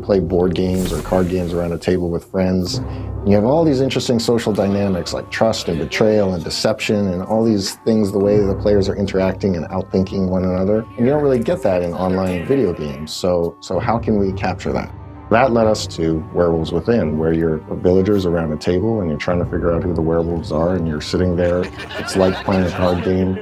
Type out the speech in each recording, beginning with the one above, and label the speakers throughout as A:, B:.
A: play board games or card games around a table with friends. And you have all these interesting social dynamics like trust and betrayal and deception and all these things, the way the players are interacting and outthinking one another. And you don't really get that in online video games. So how can we capture that? That led us to Werewolves Within, where you're villagers around a table and you're trying to figure out who the werewolves are, and you're sitting there. It's like playing a card game,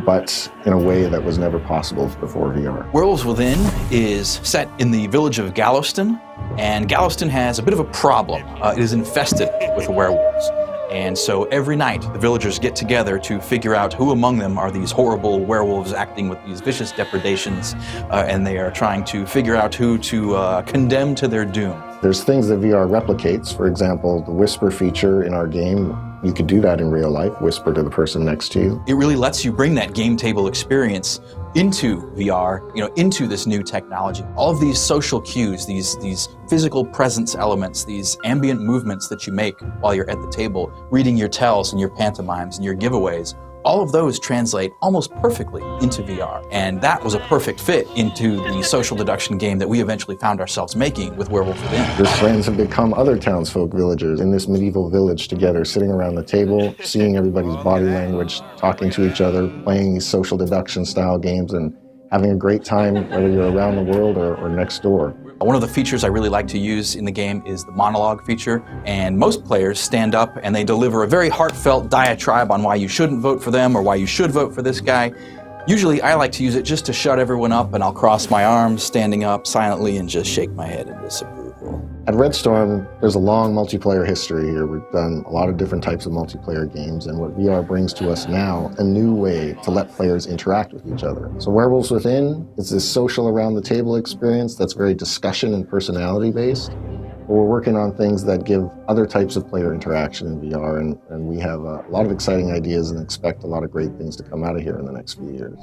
A: but in a way that was never possible before VR.
B: Werewolves Within is set in the village of Galveston, and Galveston has a bit of a problem. It is infested with werewolves. And so every night, the villagers get together to figure out who among them are these horrible werewolves acting with these vicious depredations, and they are trying to figure out who to condemn to their doom.
A: There's things that VR replicates. For example, the whisper feature in our game, you could do that in real life, whisper to the person next to you.
B: It really lets you bring that game table experience into VR, into this new technology. All of these social cues, these physical presence elements, these ambient movements that you make while you're at the table, reading your tells and your pantomimes and your giveaways, all of those translate almost perfectly into VR. And that was a perfect fit into the social deduction game that we eventually found ourselves making with Werewolves Within.
A: Your friends have become other townsfolk villagers in this medieval village together, sitting around the table, seeing everybody's body language, talking to each other, playing these social deduction style games, and having a great time, whether you're around the world or next door.
B: One of the features I really like to use in the game is the monologue feature, and most players stand up and they deliver a very heartfelt diatribe on why you shouldn't vote for them or why you should vote for this guy. Usually I like to use it just to shut everyone up, and I'll cross my arms, standing up silently, and just shake my head in disapproval.
A: At Red Storm, there's a long multiplayer history here. We've done a lot of different types of multiplayer games, and what VR brings to us now, a new way to let players interact with each other. So Werewolves Within is this social around the table experience that's very discussion and personality based. But we're working on things that give other types of player interaction in VR, and we have a lot of exciting ideas and expect a lot of great things to come out of here in the next few years.